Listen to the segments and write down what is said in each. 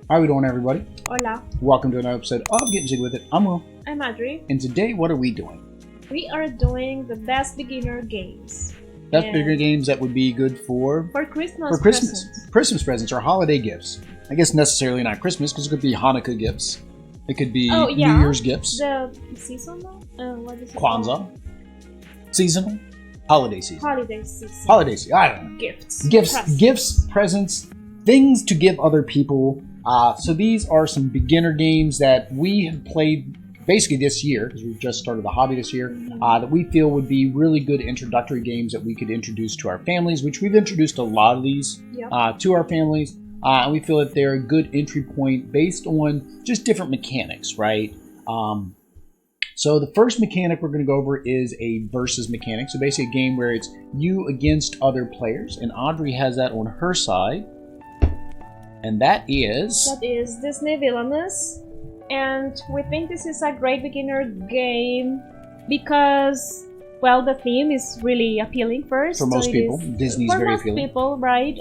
How are we doing, everybody? Hola, Welcome to another episode of Getting Jiggy With It. I'm Will. I'm Adri. And today, what are we doing? We are doing the best beginner games. Best beginner games that would be good for Christmas. Christmas presents or holiday gifts. I guess necessarily not Christmas, because it could be Hanukkah gifts. It could be New Year's gifts. The seasonal? What is it Kwanzaa. called? Seasonal. Holiday season. Holiday season. Holiday season. I don't know. Gifts, presents, things to give other people. So these are some beginner games that we have played basically this year, because we've just started the hobby this year, that we feel would be really good introductory games that we could introduce to our families, which we've introduced a lot of these to our families. And we feel that they're a good entry point based on just different mechanics, right? So the first mechanic we're going to go over is a versus mechanic. So basically a game where it's you against other players. And Audrey has that on her side. And that is Disney Villainous. And we think this is a great beginner game because, well, the theme is really appealing first. For most people. Disney's very appealing. For most people, right?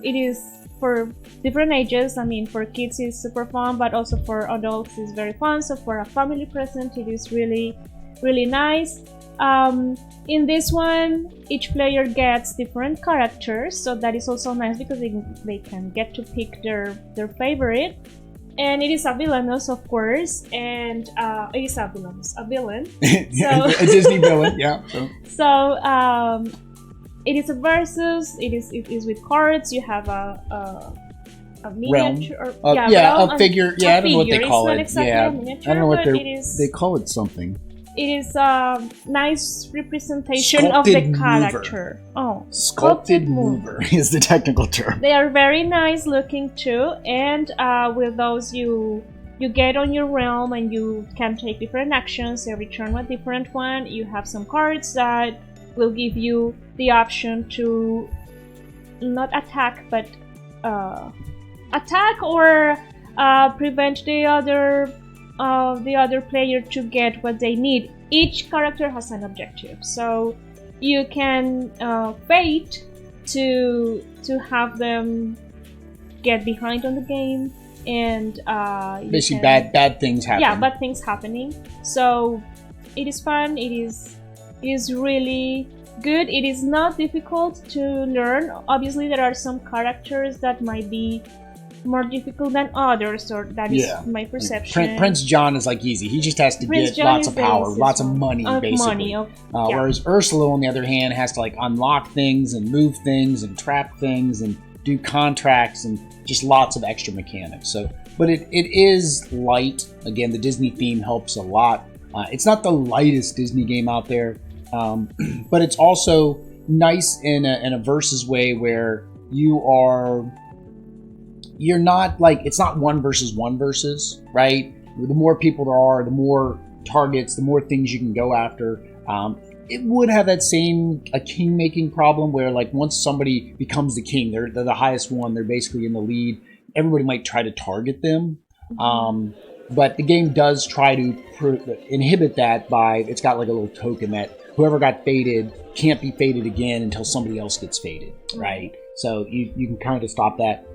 It is for different ages. I mean, for kids it's super fun, but also for adults it's very fun. So for a family present, it is really, really nice. In this one, each player gets different characters, so that is also nice because they can get to pick their favorite. And it is a villainous, of course, and it is a villain. So, a Disney villain, yeah. So it is a versus. It is with cards. You have a miniature, realm. A figure. Yeah, I don't know what they call it. Exactly yeah, a miniature, I don't know what they call it. Something. It is a nice representation of the character. Oh, sculpted mover is the technical term. They are very nice looking too, and with those you get on your realm and you can take different actions. Every turn a different one. You have some cards that will give you the option to not attack, but attack or prevent the other player to get what they need. Each character has an objective, so you can fate to have them get behind on the game, and basically bad things happen. Yeah, bad things happening. So it is fun. It is really good. It is not difficult to learn. Obviously, there are some characters that might be more difficult than others, or that is my perception. Prince John is like easy. He just has to get lots of power, lots of money, basically. Whereas Ursula, on the other hand, has to like unlock things and move things and trap things and do contracts and just lots of extra mechanics. So, but it is light. Again, the Disney theme helps a lot. It's not the lightest Disney game out there, but it's also nice in a versus way where you're not like, it's not one versus, right? The more people there are, the more targets, the more things you can go after. It would have that same king-making problem where, like, once somebody becomes the king, they're the highest one, they're basically in the lead, everybody might try to target them. But the game does try to inhibit that by, it's got like a little token that whoever got faded can't be faded again until somebody else gets faded, right? So you can kind of stop that.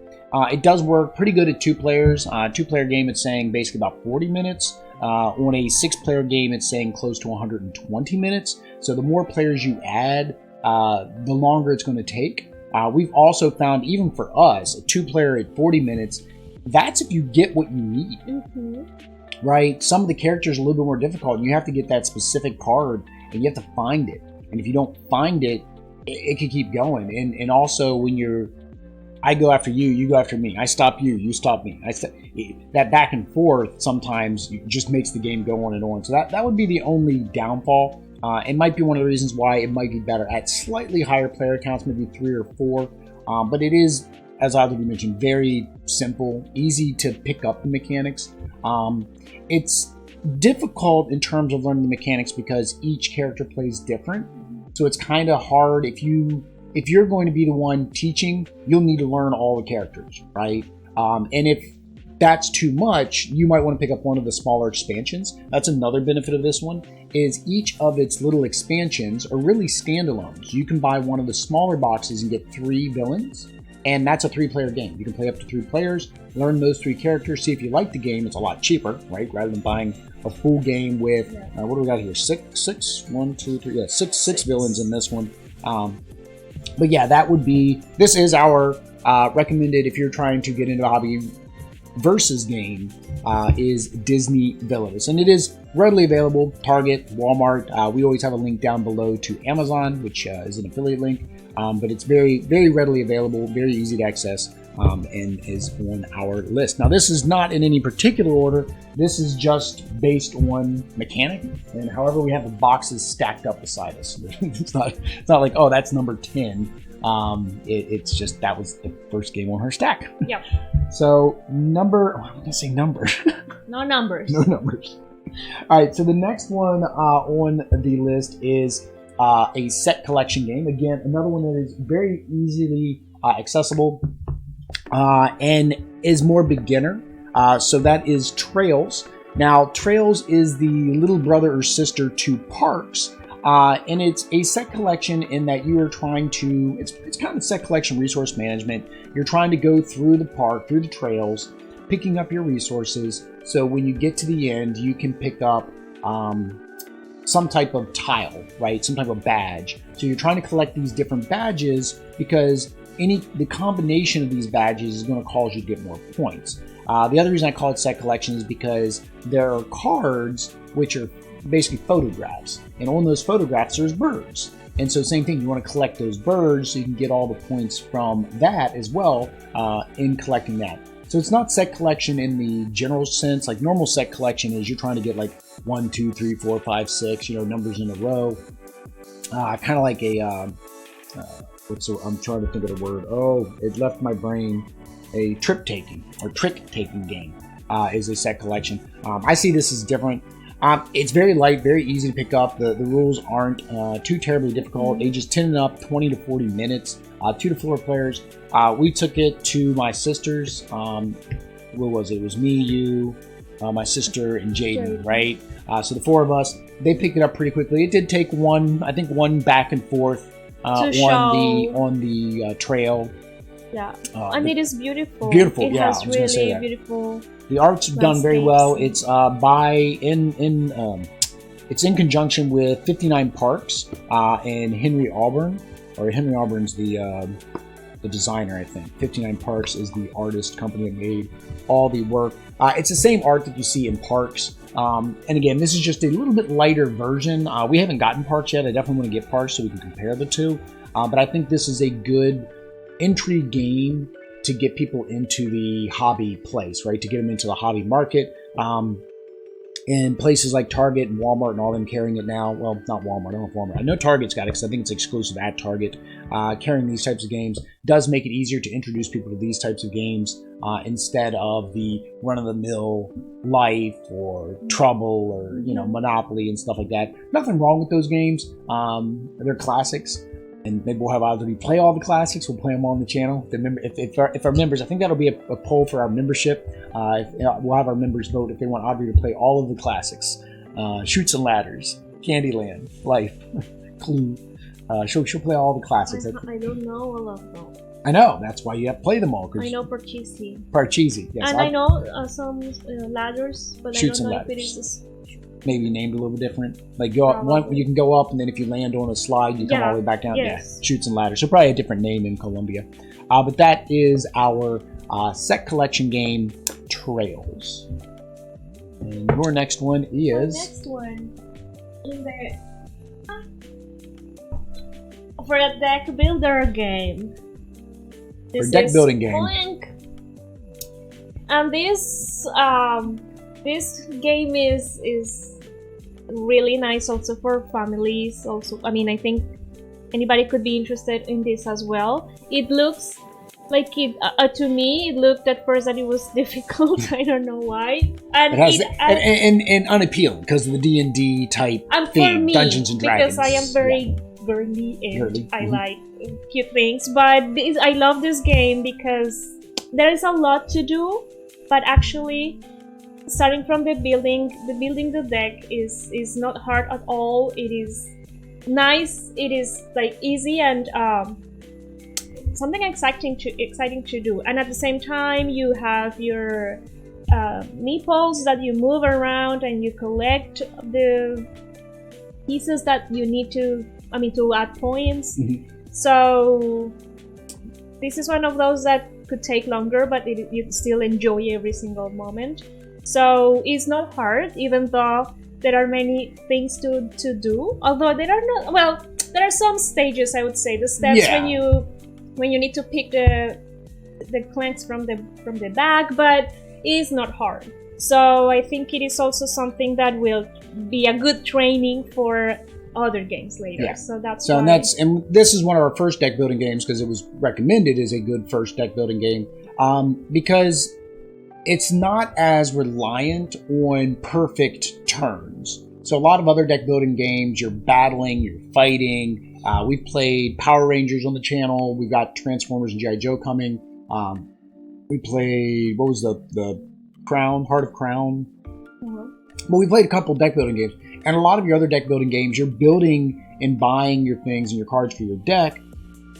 It does work pretty good at 2 players. Two-player game, it's saying basically about 40 minutes. On a 6-player game, it's saying close to 120 minutes. So the more players you add, the longer it's going to take. We've also found, even for us, a 2-player at 40 minutes, that's if you get what you need. Right? Some of the characters are a little bit more difficult, and you have to get that specific card, and you have to find it. And if you don't find it, it could keep going. And also, when I go after you, you go after me. I stop you, you stop me. That back and forth sometimes just makes the game go on and on. So that would be the only downfall. It might be one of the reasons why it might be better at slightly higher player counts, maybe 3 or 4. But it is, as Audrey mentioned, very simple, easy to pick up the mechanics. It's difficult in terms of learning the mechanics because each character plays different. So it's kind of hard if you're going to be the one teaching, you'll need to learn all the characters, right? And if that's too much, you might want to pick up one of the smaller expansions. That's another benefit of this one, is each of its little expansions are really standalones. You can buy one of the smaller boxes and get 3 villains. And that's a 3-player game. You can play up to 3 players, learn those 3 characters, see if you like the game. It's a lot cheaper, right? Rather than buying a full game with, what do we got here? Six villains in this one. But yeah, this is our recommended if you're trying to get into a hobby versus game, is Disney Villains. And it is readily available, Target, Walmart. We always have a link down below to Amazon, which is an affiliate link. But it's very, very readily available, very easy to access, and is on our list. Now, this is not in any particular order. This is just based on mechanic, and however we have the boxes stacked up beside us. It's not like, oh, that's number 10. It's just that was the first game on her stack. Yep. So I'm gonna say number. No numbers. No numbers. All right. So the next one on the list is a set collection game. Again, another one that is very easily accessible and is more beginner. So that is Trails. Now, Trails is the little brother or sister to Parks. And it's a set collection in that you are trying to, it's kind of set collection resource management. You're trying to go through the park, through the trails, picking up your resources. So when you get to the end, you can pick up some type of tile, right? Some type of badge. So you're trying to collect these different badges because the combination of these badges is going to cause you to get more points. The other reason I call it set collection is because there are cards which are basically photographs, and on those photographs there's birds, and so same thing, you want to collect those birds so you can get all the points from that as well in collecting that. So it's not set collection in the general sense. Like normal set collection is you're trying to get like 1, 2, 3, 4, 5, 6, numbers in a row, kind of like a I'm trying to think of the word. Oh, it left my brain. A trick taking game is a set collection. I see this as different. It's very light, very easy to pick up. The rules aren't too terribly difficult. Ages 10 and up, 20 to 40 minutes, 2 to 4 players. We took it to my sisters. What was it? It was me, you, my sister, and Jaden, right? So the 4 of us, they picked it up pretty quickly. It did take one back and forth on the trail. Yeah, and it is beautiful. Beautiful, it has really beautiful. The art's done very well. It's it's in conjunction with 59 Parks and Henry Auburn, or Henry Auburn's the designer, I think. 59 Parks is the artist company that made all the work. It's the same art that you see in Parks. And again, this is just a little bit lighter version. We haven't gotten Parks yet. I definitely want to get Parks so we can compare the two. But I think this is a good entry game to get people into the hobby place, right? To get them into the hobby market. And places like Target and Walmart and all them carrying it now. Well, not Walmart. I don't know if Walmart. I know Target's got it because I think it's exclusive at Target. Carrying these types of games does make it easier to introduce people to these types of games instead of the run-of-the-mill Life or Trouble or Monopoly and stuff like that. Nothing wrong with those games. They're classics. And maybe we'll have either we play all the classics, we'll play them all on the channel. If our members, I think that'll be a poll for our membership. We'll have our members vote if they want Audrey to play all of the classics. Chutes and Ladders, Candyland, Life, Clue. She'll play all the classics. I don't know all of them. I know, that's why you have to play them all. I know Parcheesi. Parcheesi, yes. And I know some ladders, but Chutes I don't know and if it is maybe named a little bit different. Like you can go up, and then if you land on a slide, you come all the way back down. Yes. Yeah, Chutes and Ladders. So probably a different name in Colombia. But that is our set collection game, Trails. And your next one is. The next one in there for a deck builder game. This deck building game. Blink. And this game is really nice also for families. Also, I mean, I think anybody could be interested in this as well. It looks like to me, it looked at first that it was difficult. I don't know why. And it has and unappealing because of the D&D type theme, me, Dungeons and Dragons. Because I am very girly and I like cute things. But I love this game because there is a lot to do, but actually, starting from the building the deck is not hard at all. It is nice. It is like easy and something exciting to do. And at the same time, you have your meeples that you move around and you collect the pieces that you need to add points. So this is one of those that could take longer, but you still enjoy every single moment. So it's not hard, even though there are many things to do. Although there are some stages, I would say, the steps when you need to pick the clanks from the bag, but it's not hard. So I think it is also something that will be a good training for other games later. Yeah. So that's and this is one of our first deck building games because it was recommended as a good first deck building game, because it's not as reliant on perfect turns. So a lot of other deck building games, you're battling, you're fighting. We've played Power Rangers on the channel. We've got Transformers and G.I. Joe coming. We played, what was the Crown, Heart of Crown? But we played a couple deck building games. And a lot of your other deck building games, you're building and buying your things and your cards for your deck,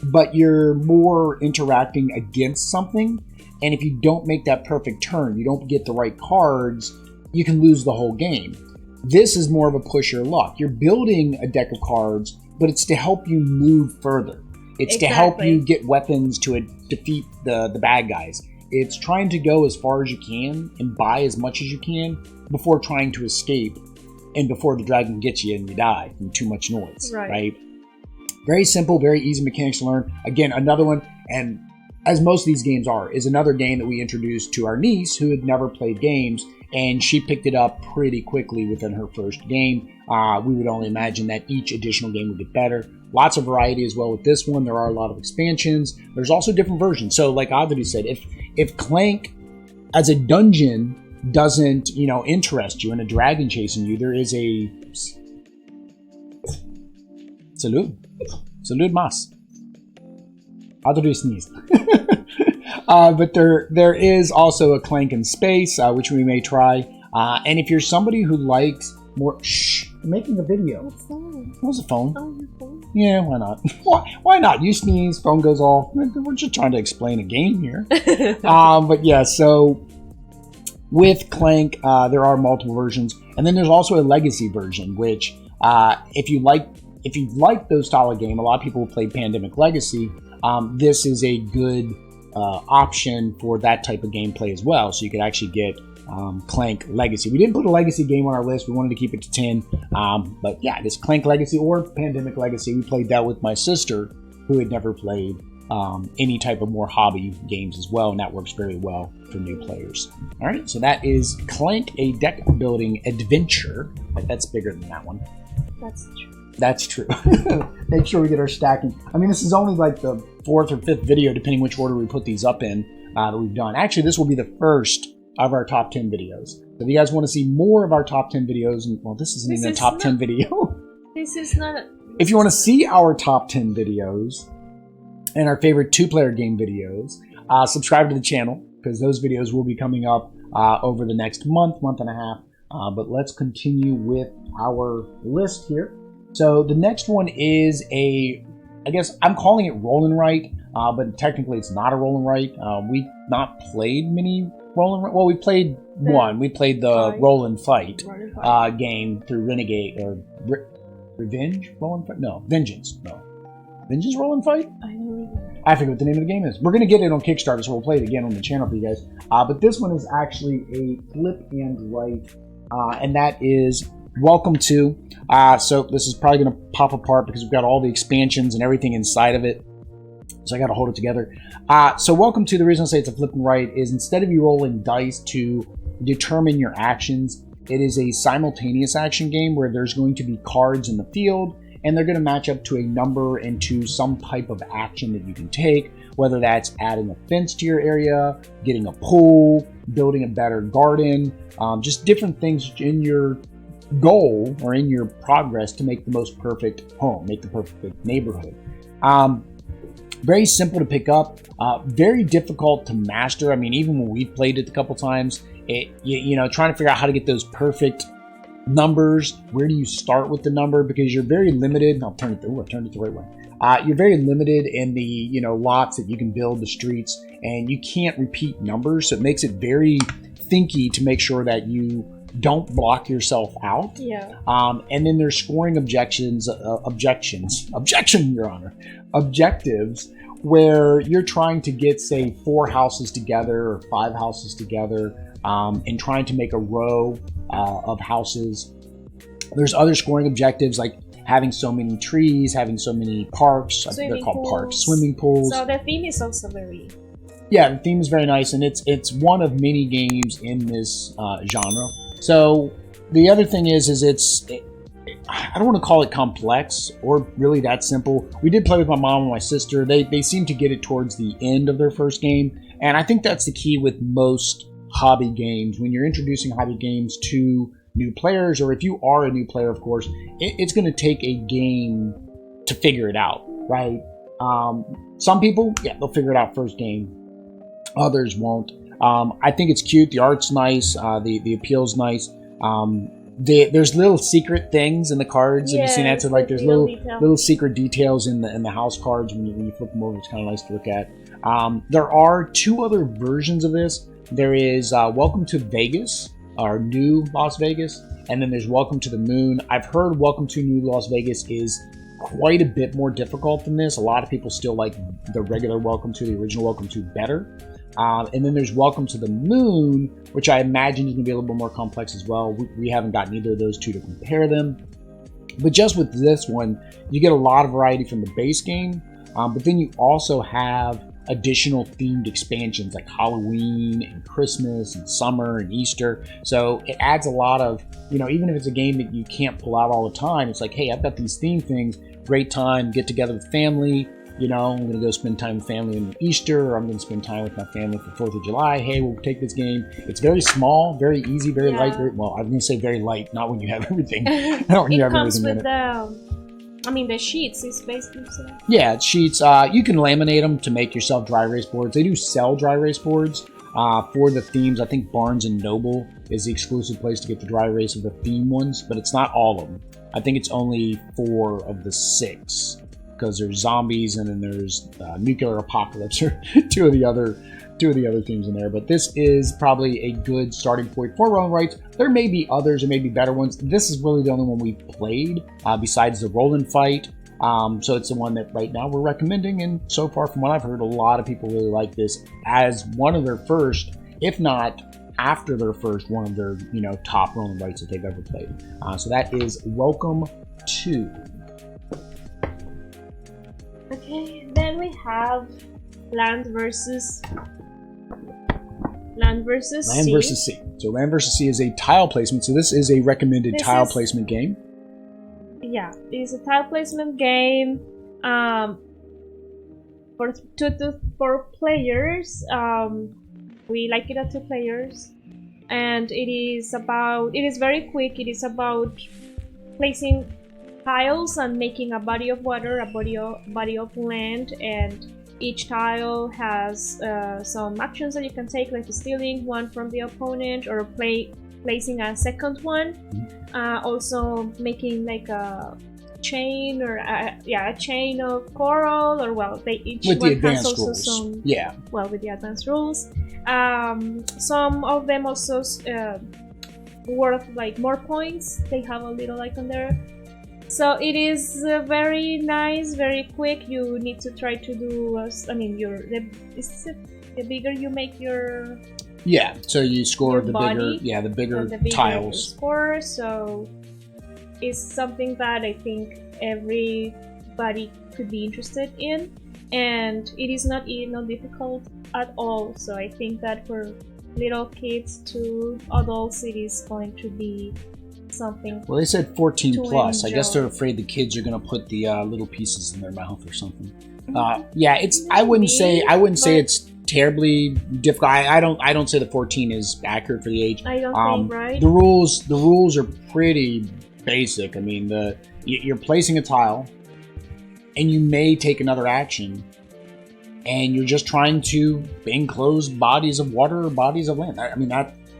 but you're more interacting against something. And if you don't make that perfect turn, you don't get the right cards, you can lose the whole game. This is more of a push your luck. You're building a deck of cards, but it's to help you move further. It's to help you get weapons to defeat the bad guys. It's trying to go as far as you can and buy as much as you can before trying to escape and before the dragon gets you and you die from too much noise, right? Very simple, very easy mechanics to learn. Again, another one, and as most of these games are, is another game that we introduced to our niece who had never played games, and she picked it up pretty quickly within her first game. We would only imagine that each additional game would get better. Lots of variety as well with this one. There are a lot of expansions. There's also different versions. So like Adri said, if Clank as a dungeon doesn't, interest you and a dragon chasing you, there is a Salud mas. Adri sneezed. But there is also a Clank in space, which we may try. And if you're somebody who likes more... Shh! I'm making a video. What's that? What was the phone? Oh, your phone? Yeah, why not? Why not? You sneeze, phone goes off. We're just trying to explain a game here. But yeah, so with Clank, there are multiple versions. And then there's also a legacy version, which if you like those style of game, a lot of people play Pandemic Legacy. This is a good option for that type of gameplay as well. So you could actually get Clank Legacy. We didn't put a Legacy game on our list. We wanted to keep it to 10. But yeah, this Clank Legacy or Pandemic Legacy, we played that with my sister who had never played any type of more hobby games as well. And that works very well for new players. All right, so that is Clank, a deck building adventure. That's bigger than that one. That's true. Make sure we get our stacking. I mean, this is only like the 4th or 5th video, depending which order we put these up in, that we've done. Actually, this will be the first of our top 10 videos. So if you guys want to see more of our top 10 videos, well, this isn't even a top 10 video. This is not... If you want to see our top 10 videos and our favorite 2-player game videos, subscribe to the channel, because those videos will be coming up over the next month and a half. But let's continue with our list here. So the next one is I guess I'm calling it roll and write, but technically it's not a roll and write. We've not played many roll and write. Well, we played one. We played the roll and fight game through Renegade or Revenge roll and fight. No, Vengeance. No, Vengeance roll and fight. I forget what the name of the game is. We're gonna get it on Kickstarter, so we'll play it again on the channel for you guys. But this one is actually a flip and write, and that is Welcome to. So this is probably going to pop apart because we've got all the expansions and everything inside of it. So I got to hold it together. So Welcome to, the reason I say it's a flip and write is instead of you rolling dice to determine your actions, it is a simultaneous action game where there's going to be cards in the field and they're going to match up to a number and to some type of action that you can take, whether that's adding a fence to your area, getting a pool, building a better garden, just different things in your goal or in your progress to make the most perfect home, make the perfect neighborhood. Very simple to pick up, very difficult to master. I mean, even when we've played it a couple times, trying to figure out how to get those perfect numbers. Where do you start with the number? Because you're very limited. I turned it the right way. You're very limited in the lots that you can build, the streets, and you can't repeat numbers. So it makes it very thinky to make sure that you don't block yourself out. Yeah. And then there's scoring objectives, Your Honor, objectives, where you're trying to get, say, 4 houses together or 5 houses together, and trying to make a row of houses. There's other scoring objectives like having so many trees, having so many parks. They're called parks, swimming pools. So the theme is also very... Yeah, the theme is very nice, and it's one of many games in this genre. So the other thing is I don't want to call it complex or really that simple. We did play with my mom and my sister. They seem to get it towards the end of their first game, and I think that's the key with most hobby games. When you're introducing hobby games to new players, or if you are a new player, of course, it's going to take a game to figure it out, right? Some people, they'll figure it out first game. Others won't. I think it's cute. The art's nice. The appeal's nice. There's little secret things in the cards. Have you seen that? So like there's little secret details in the house cards when you flip them over. It's kind of nice to look at. There are 2 other versions of this. There is Welcome to Vegas, or New Las Vegas, and then there's Welcome to the Moon. I've heard Welcome to New Las Vegas is quite a bit more difficult than this. A lot of people still like the regular Welcome to, the original Welcome to, better. And then there's Welcome to the Moon, which I imagine is going to be a little bit more complex as well. We haven't gotten either of those 2 to compare them. But just with this one, you get a lot of variety from the base game. But then you also have additional themed expansions like Halloween and Christmas and summer and Easter. So it adds a lot of, even if it's a game that you can't pull out all the time, it's like, hey, I've got these theme things. Great time, get together with family. I'm going to go spend time with family on Easter, or I'm going to spend time with my family for 4th of July. Hey, we'll take this game. It's very small, very easy, very light. Well, I'm going to say very light, not when you have everything. Not when you have comes everything with the sheets is basically so. Yeah, it's sheets. You can laminate them to make yourself dry erase boards. They do sell dry erase boards for the themes. I think Barnes & Noble is the exclusive place to get the dry erase of the theme ones, but it's not all of them. I think it's only 4 of the 6. Because there's zombies and then there's nuclear apocalypse, or two of the other themes in there. But this is probably a good starting point for Roll and Rights. There may be others, there may be better ones. This is really the only one we played besides the Roll and Fight. So it's the one that right now we're recommending, and so far from what I've heard, a lot of people really like this as one of their first, if not after their first, one of their top Roll and Rights that they've ever played. So that is Welcome to. Okay, then we have Land versus Sea. So Land versus Sea is a tile placement. So this is a recommended tile placement game. Yeah, it is a tile placement game for 2 to 4 players. We like it at 2 players, and it is very quick. It is about placing tiles and making a body of water, a body of land, and each tile has some actions that you can take, like stealing one from the opponent or placing a second one. Also making like a chain or a chain of coral, or each with one the advanced has also rules. some with the advanced rules. Some of them also worth like more points. They have a little icon there. So it is very nice, very quick. You need to try to do. The bigger you make your. Yeah, so you score the body, bigger the tiles. Score, so it's something that I think everybody could be interested in, and it is not difficult at all. So I think that for little kids to adults, it is going to be something. Well, they said 14 plus. Enjoy. I guess they're afraid the kids are going to put the little pieces in their mouth or something. It's. I wouldn't say it's terribly difficult. I don't say the 14 is accurate for the age. I don't think, right? The rules are pretty basic. I mean, you're placing a tile, and you may take another action, and you're just trying to enclose bodies of water or bodies of land. I mean,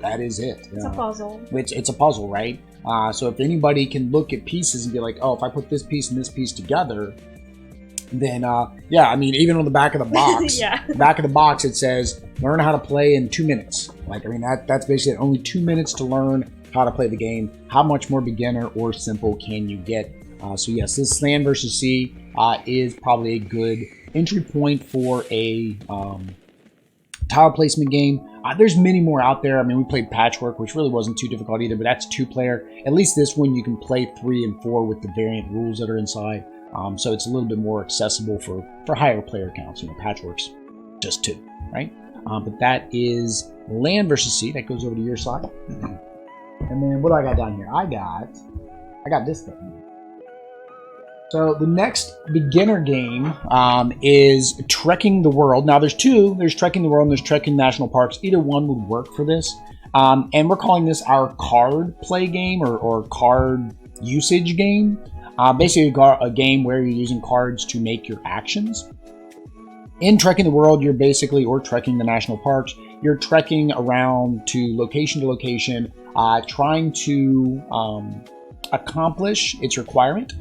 that is it. It's a puzzle. It's a puzzle, right? So if anybody can look at pieces and be like, oh, if I put this piece and this piece together, then yeah, I mean, even on the back of the box, Yeah. back of the box, it says learn how to play in 2 minutes. Like, I mean, that's basically it. Only 2 minutes to learn how to play the game. How much more beginner or simple can you get? So yes, this Land versus Sea is probably a good entry point for a tile placement game. There's many more out there. I mean, we played Patchwork, which really wasn't too difficult either, but that's 2-player. At least this one you can play 3 and 4 with the variant rules that are inside. So it's a little bit more accessible for higher player counts. You know, Patchwork's just 2, right? But that is Land versus Sea. That goes over to your side. And then what do I got down here? I got this thing. So the next beginner game is Trekking the World. Now there's 2. There's Trekking the World and there's Trekking National Parks. Either one would work for this. And we're calling this our card play game or card usage game. Basically a game where you're using cards to make your actions. In Trekking the World, you're basically, or Trekking the National Parks, you're trekking around to location, trying to accomplish its requirement.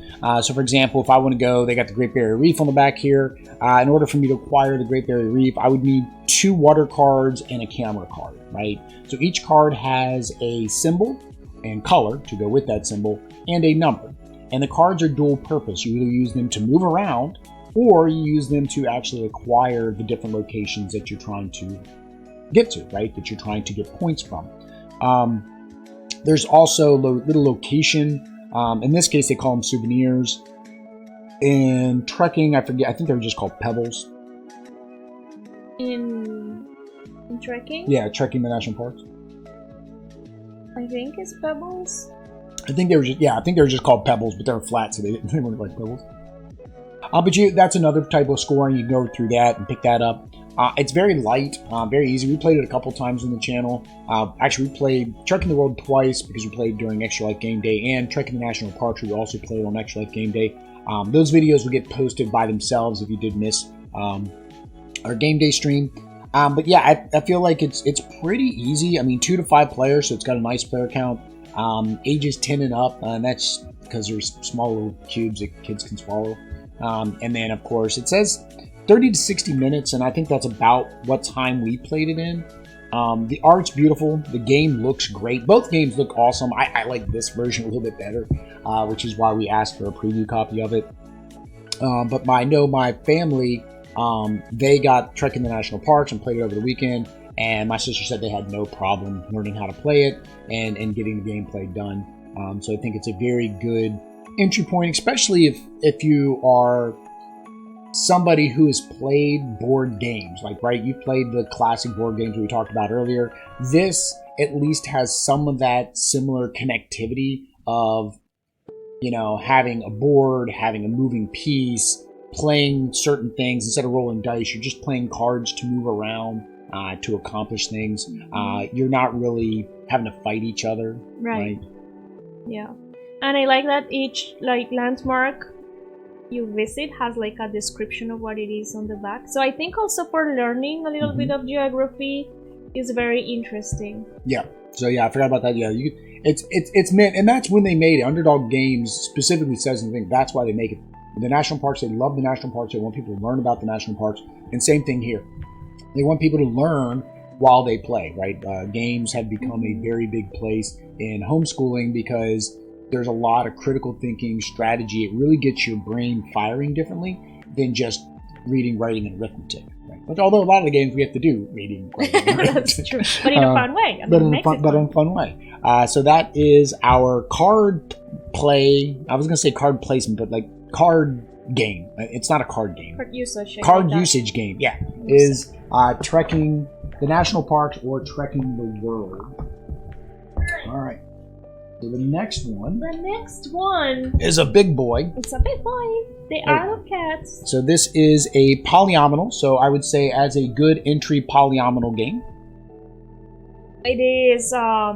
So for example, if I want to go, they got the Great Barrier Reef on the back here. In order for me to acquire the Great Barrier Reef, I would need 2 water cards and a camera card, right? So each card has a symbol and color to go with that symbol and a number. And the cards are dual purpose. You either use them to move around or you use them to actually acquire the different locations that you're trying to get to, right? That you're trying to get points from. There's also little location. In this case, they call them souvenirs. In trekking, I forget. I think they were just called pebbles. In trekking? Yeah, trekking the national parks. I think it's pebbles. I think they were just called pebbles, but they were flat, so they weren't like pebbles. But that's another type of scoring. You can go through that and pick that up. It's very light, very easy. We played it a couple times on the channel. Actually, we played Trekking the World twice because we played during Extra Life Game Day, and Trekking the National Parks we also played on Extra Life Game Day. Those videos will get posted by themselves if you did miss our Game Day stream. But yeah, I feel like it's pretty easy. I mean, 2 to 5 players, so it's got a nice player count. Ages 10 and up, and that's because there's small little cubes that kids can swallow. And then, of course, it says 30 to 60 minutes, and I think that's about what time we played it in. The art's beautiful. The game looks great. Both games look awesome. I like this version a little bit better, which is why we asked for a preview copy of it. But I know my family, they got Trekking the National Parks and played it over the weekend, and my sister said they had no problem learning how to play it and getting the gameplay done. So I think it's a very good entry point, especially if you are somebody who has played board games, like, right, you played the classic board games we talked about earlier. This at least has some of that similar connectivity of, you know, having a board, having a moving piece, playing certain things. Instead of rolling dice, you're just playing cards to move around to accomplish things. You're not really having to fight each other, right? Yeah. And I like that each landmark you visit has like a description of what it is on the back. So I think also for learning a little bit of geography is very interesting. Yeah. So yeah, I forgot about that. Yeah, it's meant, and that's when they made it. Underdog Games specifically says in the thing that's why they make it. The national parks, they love the national parks. They want people to learn about the national parks. And same thing here. They want people to learn while they play, right? Games have become a very big place in homeschooling because there's a lot of critical thinking, strategy. It really gets your brain firing differently than just reading, writing, and arithmetic. Right? But although a lot of the games we have to do reading, writing, and arithmetic. That's true. But in a fun way. But in a fun way. So that is our card play. I was going to say card placement, but like card game. It's not a card game. Card usage. Card usage game, yeah. Is Trekking the National Parks or Trekking the World. All right. So the next one is a big boy. It's a big boy. The Isle of Cats. So this is a polyomino. So I would say as a good entry polyomino game. It is, I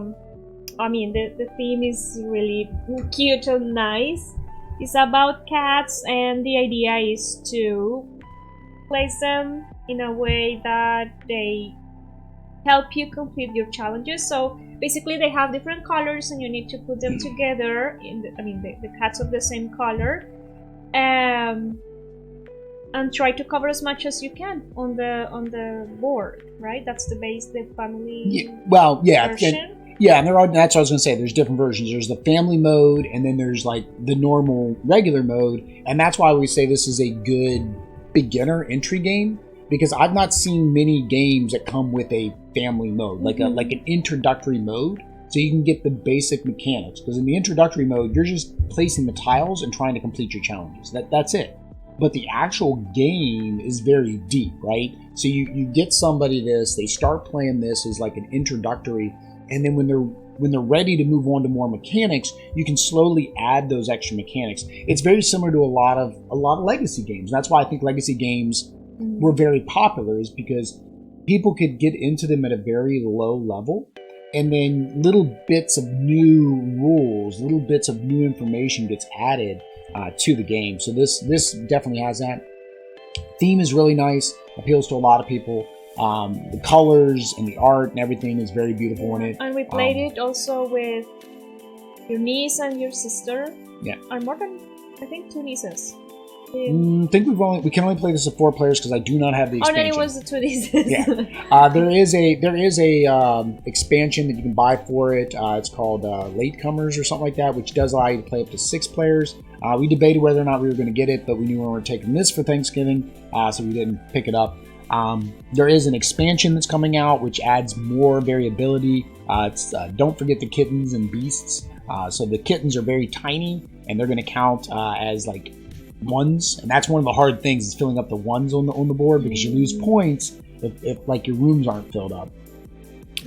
mean, the theme is really cute and nice. It's about cats, and the idea is to place them in a way that they help you complete your challenges. So basically they have different colors and you need to put them together in the cats of the same color, and try to cover as much as you can on the board, right? That's the family version. Yeah, and that's what I was going to say. There's different versions. There's the family mode, and then there's like the normal regular mode, and that's why we say this is a good beginner entry game, because I've not seen many games that come with a family mode, like an introductory mode, so you can get the basic mechanics. Because in the introductory mode, you're just placing the tiles and trying to complete your challenges. That's it. But the actual game is very deep, right? So you get somebody this, they start playing this as like an introductory, and then when they're ready to move on to more mechanics, you can slowly add those extra mechanics. It's very similar to a lot of legacy games. That's why I think legacy games were very popular, is because people could get into them at a very low level, and then little bits of new rules, little bits of new information gets added to the game. So this definitely has that. Theme is really nice, appeals to a lot of people. The colors and the art and everything is very beautiful in it. And we played it also with your niece and your sister. Yeah. And more than, I think, 2 nieces. I think we can only play this with 4 players because I do not have the expansion. Oh, then it was the 2 nieces. Yeah. There is a expansion that you can buy for it. It's called Latecomers or something like that, which does allow you to play up to 6 players. We debated whether or not we were going to get it, but we knew we were taking this for Thanksgiving, so we didn't pick it up. There is an expansion that's coming out, which adds more variability. It's don't forget the kittens and beasts. So the kittens are very tiny, and they're going to count as like ones, and that's one of the hard things, is filling up the ones on the board, because you lose points if like your rooms aren't filled up.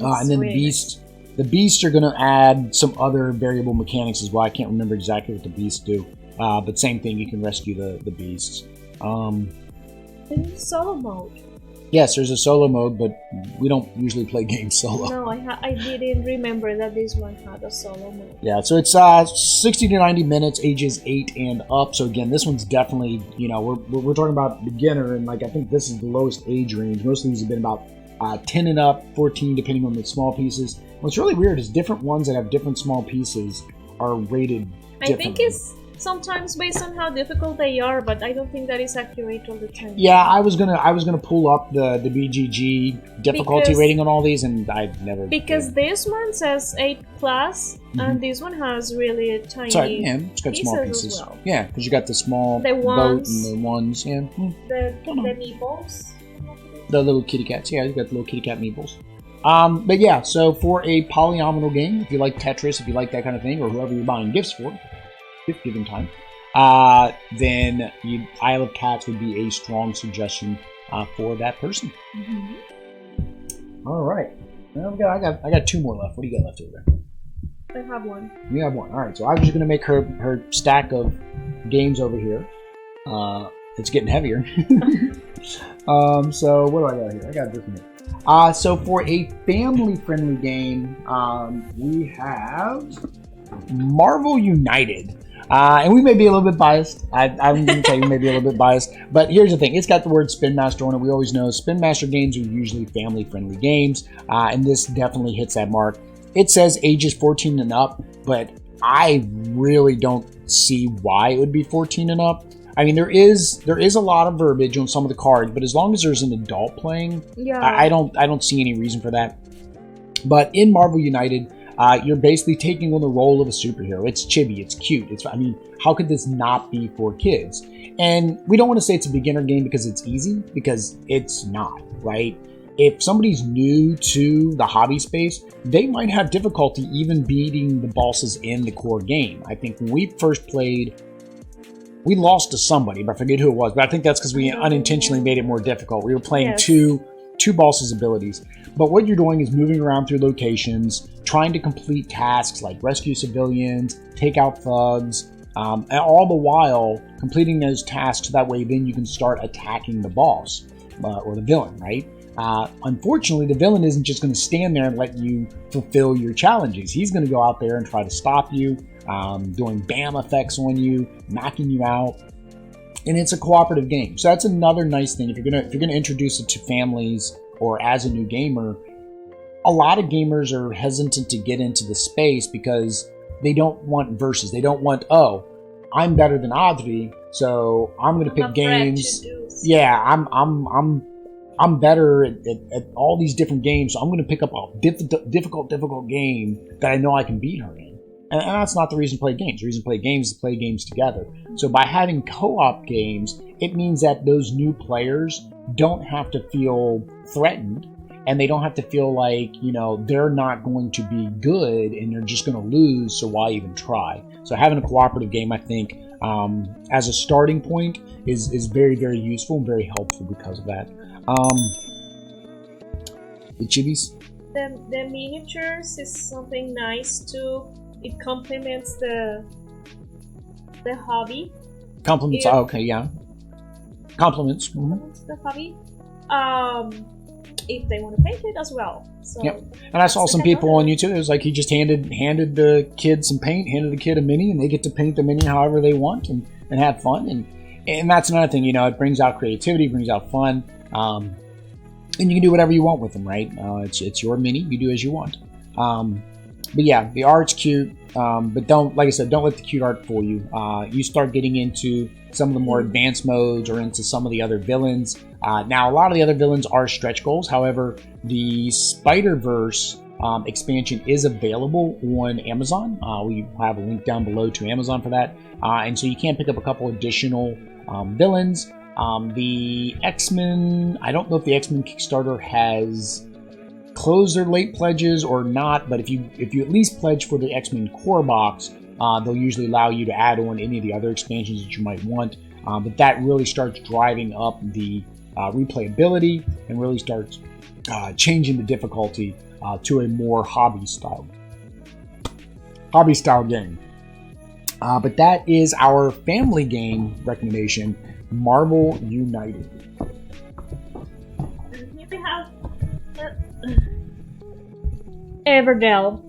And then the beasts are going to add some other variable mechanics as well. I can't remember exactly what the beasts do, but same thing, you can rescue the beasts. There's solo mode. Yes, there's a solo mode, but we don't usually play games solo. No, I didn't remember that this one had a solo mode. Yeah, so it's 60 to 90 minutes, ages 8 and up. So again, this one's definitely, we're talking about beginner, and like I think this is the lowest age range. Most of these have been about 10 and up, 14, depending on the small pieces. What's really weird is different ones that have different small pieces are rated differently. I think it's sometimes based on how difficult they are, but I don't think that is accurate all the time. Yeah, I was gonna pull up the BGG difficulty rating on all these, and I've never. Because this one says 8+, and this one has really tiny. Sorry, yeah, it's got small pieces. As well. Yeah, because you got the small boat and the ones. Yeah, the meatballs. The little kitty cats. Yeah, you got the little kitty cat meatballs. But yeah, so for a polyomino game, if you like Tetris, if you like that kind of thing, or whoever you're buying gifts for. Gift-giving time, then Isle of Cats would be a strong suggestion for that person. All right, well, I got 2 more left. What do you got left over there? I have 1. You have 1. All right, so I was just gonna make her stack of games over here. It's getting heavier. So what do I got here? I got this one. So for a family-friendly game, we have Marvel United. And we may be a little bit biased. I'm going to tell you, we may be a little bit biased. But here's the thing. It's got the word Spin Master on it. We always know Spin Master games are usually family-friendly games. And this definitely hits that mark. It says ages 14 and up, but I really don't see why it would be 14 and up. I mean, there is a lot of verbiage on some of the cards, but as long as there's an adult playing, I don't see any reason for that. But in Marvel United, you're basically taking on the role of a superhero. It's chibi, it's cute. How could this not be for kids? And we don't want to say it's a beginner game because it's easy, because it's not, right? If somebody's new to the hobby space, they might have difficulty even beating the bosses in the core game. I think when we first played, we lost to somebody, but I forget who it was. But I think that's because we unintentionally made it more difficult. We were playing two bosses' abilities. But what you're doing is moving around through locations, trying to complete tasks like rescue civilians, take out thugs, and all the while completing those tasks. That way then you can start attacking the boss or the villain, right? Unfortunately, the villain isn't just going to stand there and let you fulfill your challenges. He's going to go out there and try to stop you, doing BAM effects on you, knocking you out. And it's a cooperative game. So that's another nice thing. If you're gonna introduce it to families or as a new gamer, a lot of gamers are hesitant to get into the space because they don't want versus. They don't want, oh, I'm better than Audrey, so I'm going to pick games. Yeah, I'm better at all these different games, so I'm going to pick up a difficult game that I know I can beat her in. And that's not the reason to play games. The reason to play games is to play games together. So by having co-op games, it means that those new players don't have to feel threatened, and they don't have to feel like, they're not going to be good and they're just going to lose, so why even try? So having a cooperative game, I think, as a starting point is very, very useful and very helpful because of that. The chibis? The miniatures is something nice too. It complements the hobby. Compliments, okay, yeah. Compliments. Complements the hobby. If they want to paint it as well. So yep. And I saw some people on YouTube, it was like he just handed the kid some paint, handed the kid a mini, and they get to paint the mini however they want and have fun. And that's another thing, it brings out creativity, brings out fun. And you can do whatever you want with them, right? It's your mini, you do as you want. But yeah, the art's cute, but like I said, don't let the cute art fool you. You start getting into some of the more advanced modes or into some of the other villains. Now, a lot of the other villains are stretch goals. However, the Spider-Verse expansion is available on Amazon. We have a link down below to Amazon for that. And so you can pick up a couple additional villains. The X-Men, I don't know if the X-Men Kickstarter has closed their late pledges or not, but if you at least pledge for the X-Men core box, they'll usually allow you to add on any of the other expansions that you might want. But that really starts driving up the replayability and really starts changing the difficulty to a more hobby style game. But that is our family game recommendation, Marvel United. Here we have Everdell.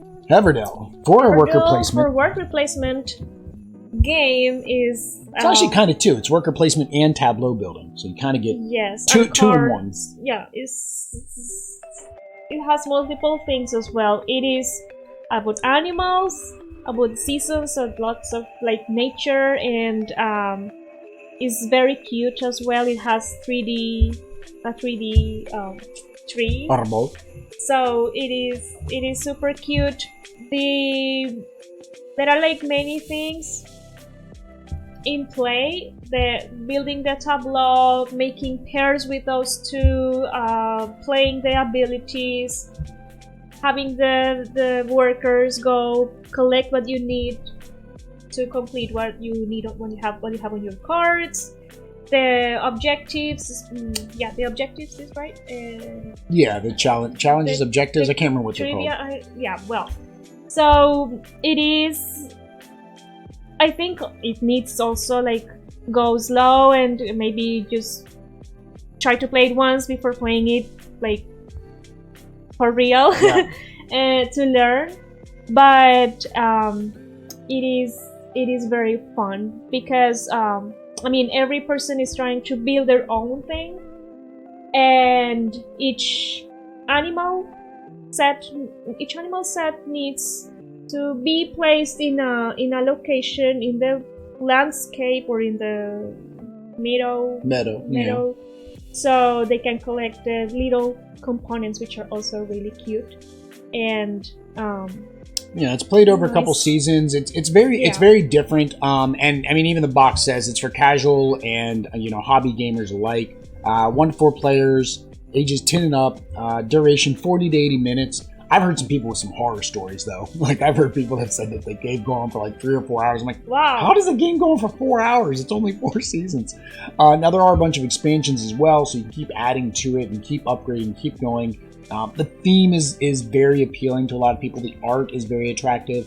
For a worker placement. For worker placement game is... It's actually kind of two. It's worker placement and tableau building. So you kind of get two in one. Yeah, it has multiple things as well. It is about animals, about seasons, so lots of nature, and is very cute as well. It has a 3D tree. So it is super cute. There are many things in play. The building the tableau, making pairs with those two, playing the abilities, having the workers go collect what you need to complete what you need what you have on your cards. The objectives, the objectives is right. The challenges, objectives. I can't remember what they're called. So it is. I think it needs also go slow and maybe just try to play it once before playing it for real, to learn. But it is very fun because every person is trying to build their own thing, and each animal set needs to be placed in a location in the landscape or in the meadow, so they can collect the little components, which are also really cute. And it's played over a couple seasons. It's very different. And even the box says it's for casual and hobby gamers alike. 1 to 4 players, ages 10 and up. Duration 40 to 80 minutes. I've heard some people with some horror stories though. I've heard people that said that the game go on for 3 or 4 hours. I'm like, wow, how does the game go on for 4 hours? It's only 4 seasons. Now there are a bunch of expansions as well, so you can keep adding to it and keep upgrading, keep going. The theme is very appealing to a lot of people. The art is very attractive.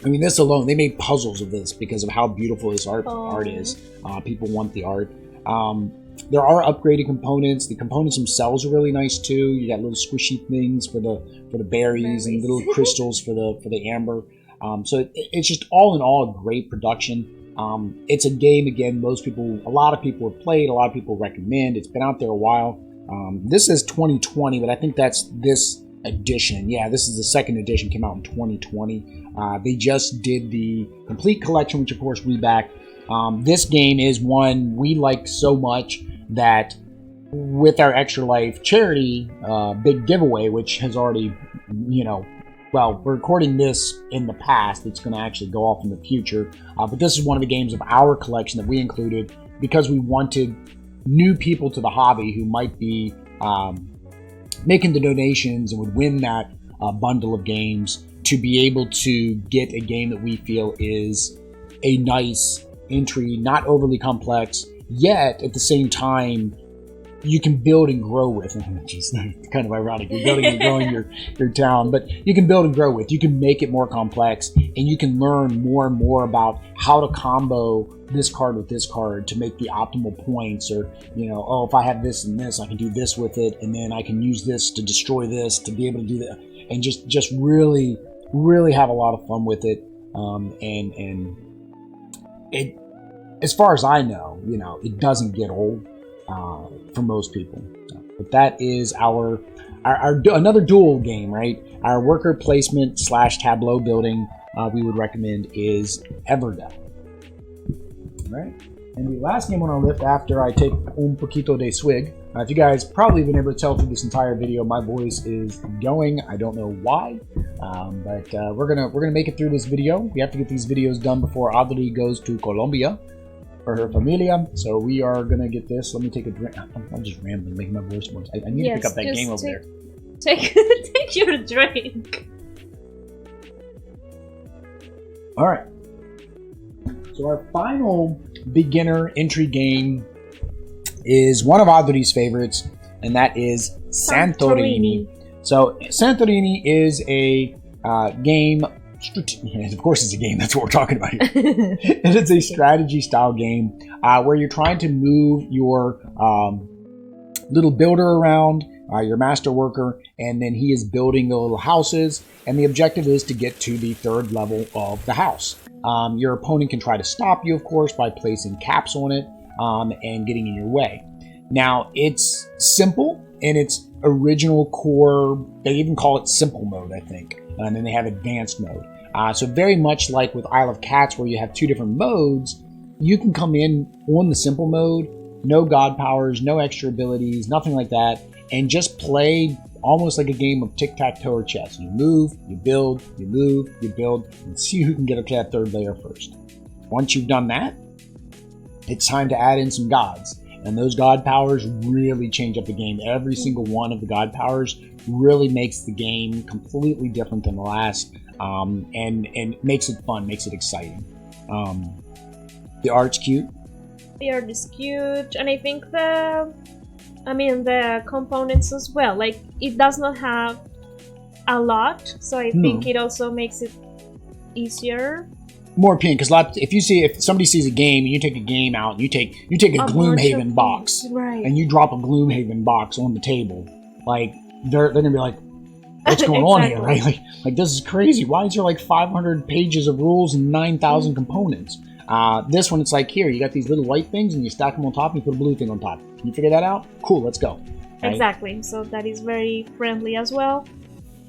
This alone, they made puzzles of this because of how beautiful this art is. People want the art. There are upgraded components. The components themselves are really nice too. You got little squishy things for the berries and little crystals for the amber. So it's just all in all a great production. It's a game, again, a lot of people have played, a lot of people recommend. It's been out there a while. This is 2020, but I think that's this edition. Yeah, this is the second edition, came out in 2020. They just did the complete collection, which of course we back. This game is one we like so much that with our Extra Life charity big giveaway, which has already, well, we're recording this in the past. It's going to actually go off in the future. But this is one of the games of our collection that we included because we wanted new people to the hobby who might be making the donations and would win that bundle of games to be able to get a game that we feel is a nice entry, not overly complex, yet at the same time you can build and grow with. Which is kind of ironic. You're building and growing your town, but you can build and grow with. You can make it more complex, and you can learn more and more about how to combo this card with this card to make the optimal points, or if I have this and this, I can do this with it, and then I can use this to destroy this to be able to do that, and just really have a lot of fun with it. And it, as far as I know, it doesn't get old for most people. But that is our another dual game, right? Our worker placement / tableau building we would recommend is Everda. Right? And the last game on our list after I take un poquito de swig. If you guys probably been able to tell through this entire video, my voice is going. I don't know why, but we're gonna make it through this video. We have to get these videos done before Audrey goes to Colombia for her familia. So we are gonna get this. Let me take a drink. I'm just rambling, making my voice worse. I need to pick up that game over there. Take your drink. All right. So our final beginner entry game is one of Audrey's favorites, and that is Santorini. So Santorini is a game. Of course, it's a game. That's what we're talking about here. And it's a strategy style game where you're trying to move your little builder around, your master worker, and then he is building the little houses. And the objective is to get to the third level of the house. Your opponent can try to stop you, of course, by placing caps on it and getting in your way. Now, it's simple in its original core. They even call it simple mode, I think. And then they have advanced mode. So very much like with Isle of Cats, where you have two different modes, you can come in on the simple mode, no god powers, no extra abilities, nothing like that, and just play almost like a game of tic-tac-toe or chess. You move, you build, you move, you build, and see who can get up to that third layer first. Once you've done that, it's time to add in some gods. And those god powers really change up the game. Every single one of the god powers really makes the game completely different than the last, and makes it fun, makes it exciting. The art's cute. The art is cute, and I think the components as well. Like, it does not have a lot, so I think it also makes it easier. More appealing, because if somebody sees a game and you take a game out and you take a Gloomhaven box, right, and you drop a Gloomhaven box on the table, like they're gonna be like, what's going on here, right? Like this is crazy. Why is there like 500 pages of rules and 9,000 components? This one, it's like, here, you got these little white things and you stack them on top and you put a blue thing on top. Can you figure that out? Cool, let's go. Right? Exactly. So that is very friendly as well.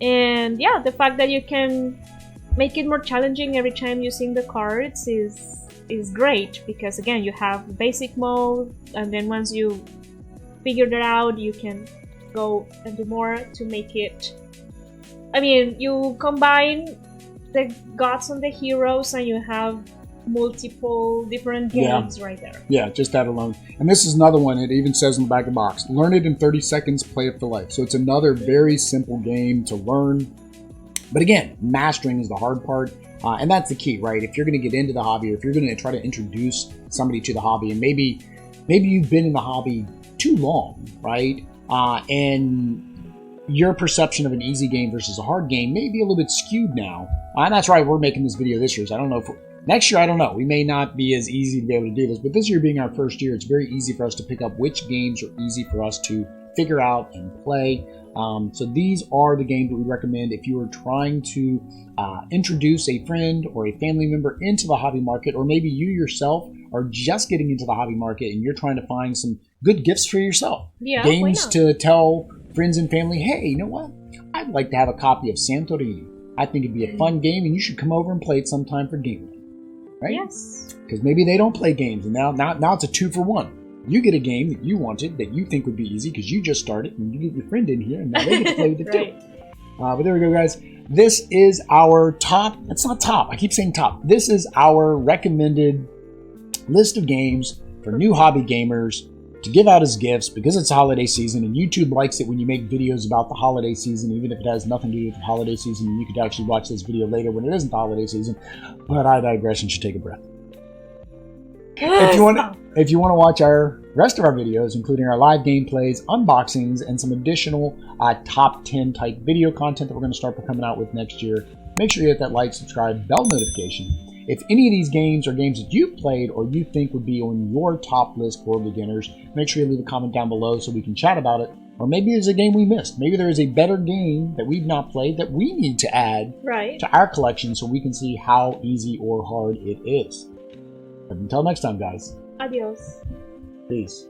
And yeah, the fact that you can make it more challenging every time using the cards is great, because again, you have basic mode, and then once you figure that out, you can go and do more to make it. You combine the gods and the heroes and you have multiple different games right there. Yeah, just that alone. And this is another one. It even says in the back of the box, learn it in 30 seconds, play it for life. So it's another very simple game to learn. But again, mastering is the hard part. And that's the key, right? If you're going to get into the hobby, or if you're going to try to introduce somebody to the hobby, and maybe you've been in the hobby too long, right? And your perception of an easy game versus a hard game may be a little bit skewed now. And that's why we're making this video this year. So I don't know if next year, I don't know. We may not be as easy to be able to do this, but this year being our first year, it's very easy for us to pick up which games are easy for us to figure out and play. So these are the games that we recommend if you are trying to introduce a friend or a family member into the hobby market, or maybe you yourself are just getting into the hobby market and you're trying to find some good gifts for yourself. Yeah, Games why not? to tell friends and family, hey, you know what? I'd like to have a copy of Santorini. I think it'd be a fun game, and you should come over and play it sometime for game night. Right? Yes. Because maybe they don't play games, and now it's a 2-for-1. You get a game that you wanted, that you think would be easy because you just started, and you get your friend in here, and now they get to play with it Right. too. But there we go, guys. This is our top. It's not top. I keep saying top. This is our recommended list of games for new hobby gamers to give out as gifts because it's holiday season, and YouTube likes it when you make videos about the holiday season, even if it has nothing to do with the holiday season. You could actually watch this video later when it isn't the holiday season. But I digress and should take a breath. If you want to watch our rest of our videos, including our live gameplays, unboxings, and some additional top 10 type video content that we're going to start coming out with next year, make sure you hit that like, subscribe, bell notification. If any of these games are games that you've played or you think would be on your top list for beginners, make sure you leave a comment down below so we can chat about it. Or maybe there's a game we missed. Maybe there is a better game that we've not played that we need to add to our collection so we can see how easy or hard it is. But until next time, guys. Adios. Peace.